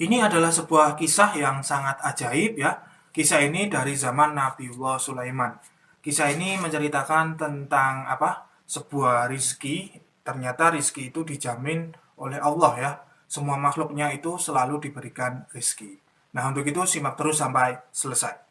Ini adalah sebuah kisah yang sangat ajaib ya. Kisah ini dari zaman Nabiullah Sulaiman. Kisah ini menceritakan tentang sebuah rizki. Ternyata rizki itu dijamin oleh Allah ya. Semua makhluknya itu selalu diberikan rizki. Nah, untuk itu simak terus sampai selesai.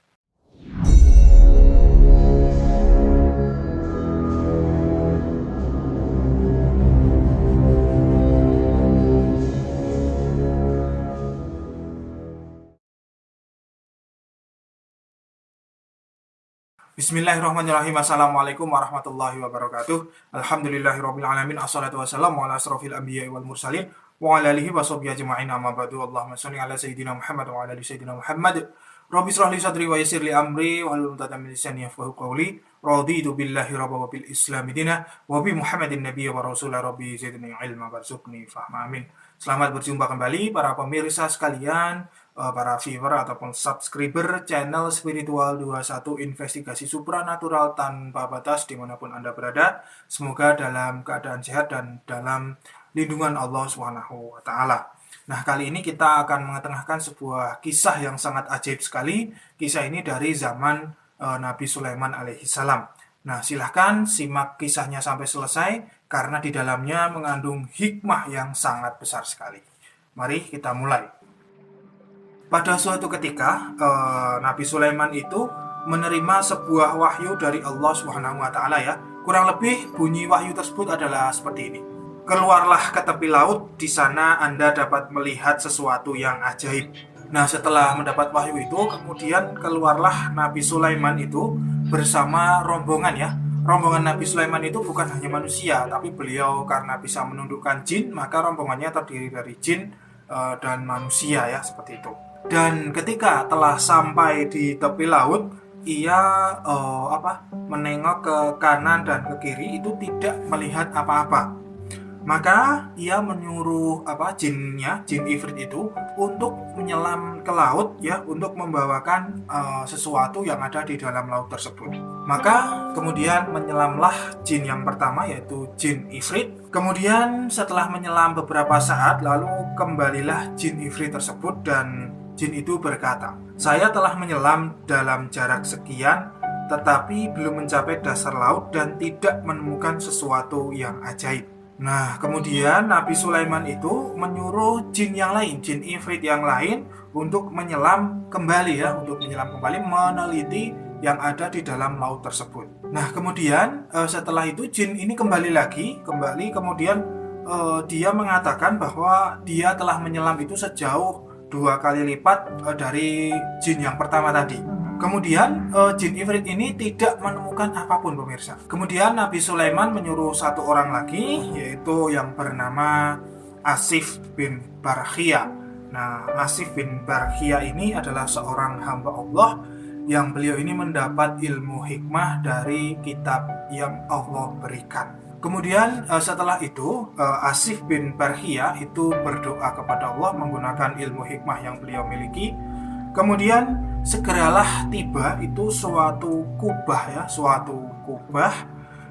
Bismillahirrahmanirrahim. Assalamualaikum warahmatullahi wabarakatuh. Alhamdulillahirrahmanirrahim. Assalatu wassalamu ala asrafil anbiya wal mursalin wa ala alihi wa sahbihi ajma'in amma ba'du. Allahumma shalli ala sayyidina Muhammad wa ala ali sayyidina Muhammad. Rabbi shrah li sadri wa yassir li amri wa hlul 'uqdatam min lisani yafqahu qawli. Raditu billahi rabba wa bil islami dina wa bi Muhammadin nabiyya wa rasulah. Rabbi zidni ilma warzuqni fahma. Amin. Selamat berjumpa kembali para pemirsa sekalian, para viewer ataupun subscriber channel Spiritual 21 Investigasi Supranatural Tanpa Batas dimanapun Anda berada. Semoga dalam keadaan sehat dan dalam lindungan Allah SWT. Nah, kali ini kita akan mengetengahkan sebuah kisah yang sangat ajaib sekali. Kisah ini dari zaman Nabi Sulaiman alaihissalam. Nah, silahkan simak kisahnya sampai selesai karena di dalamnya mengandung hikmah yang sangat besar sekali. Mari kita mulai. Pada suatu ketika, Nabi Sulaiman itu menerima sebuah wahyu dari Allah SWT ya. Kurang lebih bunyi wahyu tersebut adalah seperti ini. Keluarlah ke tepi laut, di sana Anda dapat melihat sesuatu yang ajaib. Nah, setelah mendapat wahyu itu, kemudian keluarlah Nabi Sulaiman itu bersama rombongan ya. Rombongan Nabi Sulaiman itu bukan hanya manusia, tapi beliau karena bisa menundukkan jin, maka rombongannya terdiri dari jin dan manusia ya, seperti itu. Dan ketika telah sampai di tepi laut, ia menengok ke kanan dan ke kiri itu tidak melihat apa-apa. Maka ia menyuruh jin ifrit itu untuk menyelam ke laut ya, untuk membawakan sesuatu yang ada di dalam laut tersebut. Maka kemudian menyelamlah jin yang pertama, yaitu jin ifrit. Kemudian setelah menyelam beberapa saat, lalu kembalilah jin ifrit tersebut dan jin itu berkata, "Saya telah menyelam dalam jarak sekian, tetapi belum mencapai dasar laut dan tidak menemukan sesuatu yang ajaib." Nah, kemudian Nabi Sulaiman itu menyuruh jin yang lain, jin ifrit yang lain, untuk menyelam kembali ya, meneliti yang ada di dalam laut tersebut. Nah, kemudian setelah itu jin ini kembali kemudian dia mengatakan bahwa dia telah menyelam itu sejauh 2 kali lipat dari jin yang pertama tadi. Kemudian jin ifrit ini tidak menemukan apapun, pemirsa. Kemudian Nabi Sulaiman menyuruh satu orang lagi, yaitu yang bernama Asif bin Barkhia. Nah, Asif bin Barkhia ini adalah seorang hamba Allah yang beliau ini mendapat ilmu hikmah dari kitab yang Allah berikan. Kemudian setelah itu Asif bin Barkhia itu berdoa kepada Allah menggunakan ilmu hikmah yang beliau miliki. Kemudian segeralah tiba itu suatu kubah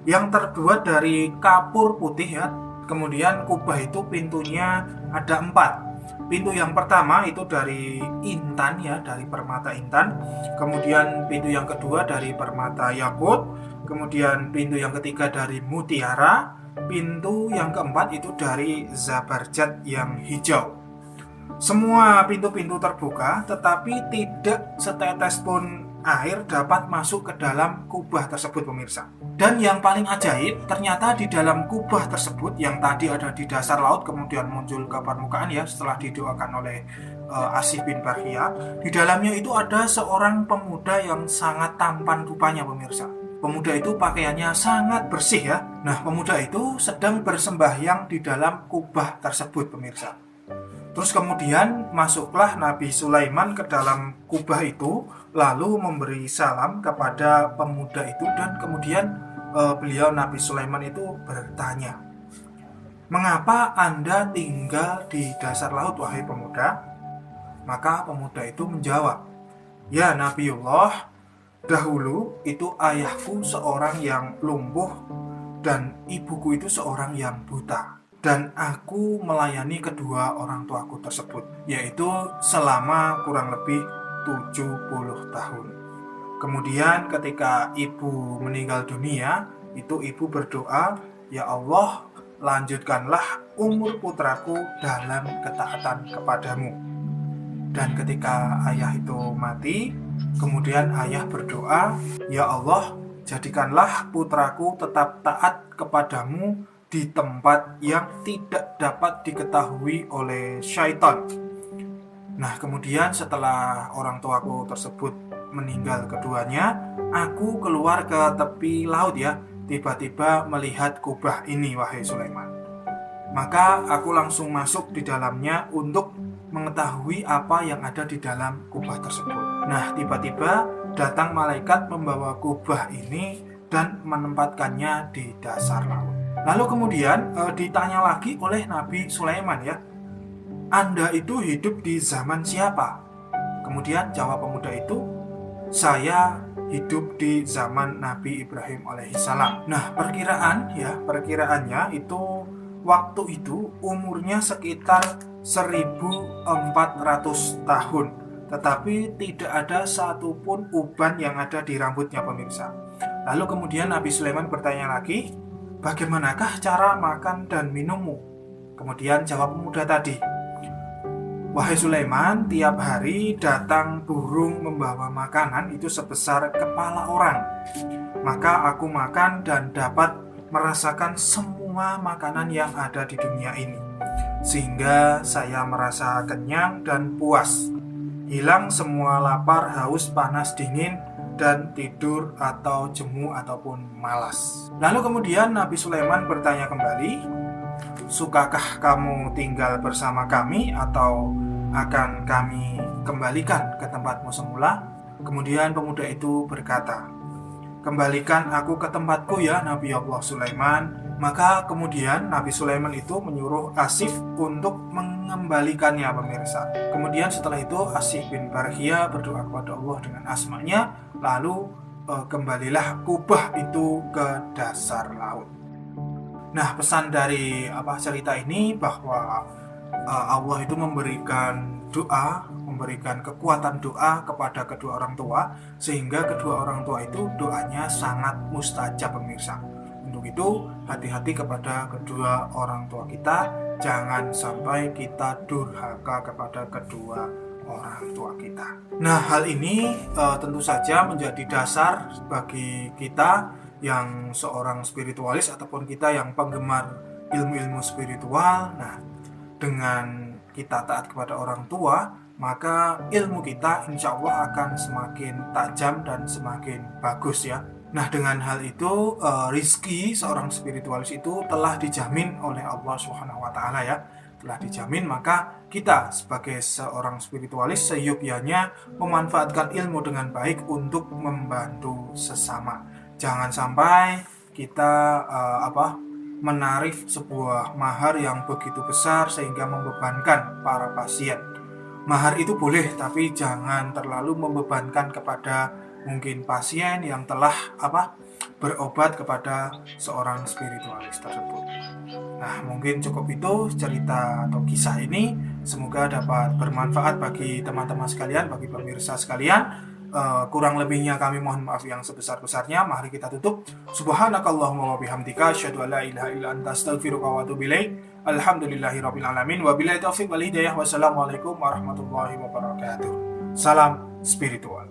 yang terbuat dari kapur putih ya. Kemudian kubah itu pintunya ada 4. Pintu yang pertama itu dari intan ya, dari permata intan. Kemudian pintu yang kedua dari permata yakut. Kemudian pintu yang ketiga dari mutiara. Pintu yang keempat itu dari zabarjat yang hijau. Semua pintu-pintu terbuka, tetapi tidak setetes pun air dapat masuk ke dalam kubah tersebut, pemirsa. Dan yang paling ajaib, ternyata di dalam kubah tersebut yang tadi ada di dasar laut kemudian muncul ke permukaan ya setelah didoakan oleh Asif bin Barkhia. Di dalamnya itu ada seorang pemuda yang sangat tampan rupanya, pemirsa. Pemuda itu pakaiannya sangat bersih ya. Nah, pemuda itu sedang bersembahyang di dalam kubah tersebut, pemirsa. Terus kemudian masuklah Nabi Sulaiman ke dalam kubah itu, lalu memberi salam kepada pemuda itu, dan kemudian beliau Nabi Sulaiman itu bertanya, "Mengapa Anda tinggal di dasar laut, wahai pemuda?" Maka pemuda itu menjawab, "Ya Nabiullah, dahulu itu ayahku seorang yang lumpuh dan ibuku itu seorang yang buta. dan aku melayani kedua orang tuaku tersebut, yaitu selama kurang lebih 70 tahun. Kemudian ketika ibu meninggal dunia, itu ibu berdoa, "Ya Allah, lanjutkanlah umur putraku dalam ketaatan kepadamu." Dan ketika ayah itu mati, kemudian ayah berdoa, "Ya Allah, jadikanlah putraku tetap taat kepadamu di tempat yang tidak dapat diketahui oleh syaitan." Nah, kemudian setelah orang tuaku tersebut meninggal keduanya, aku keluar ke tepi laut ya. Tiba-tiba melihat kubah ini, wahai Sulaiman. Maka aku langsung masuk di dalamnya untuk mengetahui apa yang ada di dalam kubah tersebut. Nah, tiba-tiba datang malaikat membawa kubah ini dan menempatkannya di dasar laut. Lalu kemudian ditanya lagi oleh Nabi Sulaiman ya, "Anda itu hidup di zaman siapa?" Kemudian jawab pemuda itu, "Saya hidup di zaman Nabi Ibrahim alaihissalam." Nah, perkiraannya itu waktu itu umurnya sekitar 1400 tahun. Tetapi tidak ada satupun uban yang ada di rambutnya, pemirsa. Lalu kemudian Nabi Sulaiman bertanya lagi, "Bagaimanakah cara makan dan minummu?" Kemudian jawab pemuda tadi, "Wahai Sulaiman, tiap hari datang burung membawa makanan itu sebesar kepala orang. Maka aku makan dan dapat merasakan semua makanan yang ada di dunia ini. Sehingga saya merasa kenyang dan puas. Hilang semua lapar, haus, panas, dingin, dan tidur atau jemu ataupun malas." Lalu kemudian Nabi Sulaiman bertanya kembali, "Sukakah kamu tinggal bersama kami atau akan kami kembalikan ke tempatmu semula?" Kemudian pemuda itu berkata, "Kembalikan aku ke tempatku ya Nabi Allah Sulaiman." Maka kemudian Nabi Sulaiman itu menyuruh Asif untuk mengembalikannya, pemirsa. Kemudian setelah itu Asif bin Barkhia berdoa kepada Allah dengan asmanya, lalu kembalilah kubah itu ke dasar laut. Nah, pesan dari cerita ini bahwa Allah itu memberikan doa, memberikan kekuatan doa kepada kedua orang tua, sehingga kedua orang tua itu doanya sangat mustajab, pemirsa. Untuk itu, hati-hati kepada kedua orang tua kita, jangan sampai kita durhaka kepada kedua orang tua kita. Nah, hal ini tentu saja menjadi dasar bagi kita yang seorang spiritualis ataupun kita yang penggemar ilmu-ilmu spiritual. Nah, dengan kita taat kepada orang tua, maka ilmu kita insya Allah akan semakin tajam dan semakin bagus ya. Nah, dengan hal itu rizki seorang spiritualis itu telah dijamin oleh Allah SWT ya, telah dijamin. Maka kita sebagai seorang spiritualis seyogyanya memanfaatkan ilmu dengan baik untuk membantu sesama. Jangan sampai kita menarik sebuah mahar yang begitu besar sehingga membebankan para pasien. Mahar itu boleh, tapi jangan terlalu membebankan kepada mungkin pasien yang telah berobat kepada seorang spiritualis tersebut. Nah, mungkin cukup itu cerita atau kisah ini. Semoga dapat bermanfaat bagi teman-teman sekalian, bagi pemirsa sekalian. Kurang lebihnya kami mohon maaf yang sebesar-besarnya. Mari kita tutup. Subhanakallahumma wa bihamdika asyhadu an la ilaha illa anta astaghfiruka wa atubu ilaik. Alhamdulillahirabbil alamin. Wabillahi taufiq wal hidayah. Wassalamualaikum warahmatullahi wabarakatuh. Salam spiritual.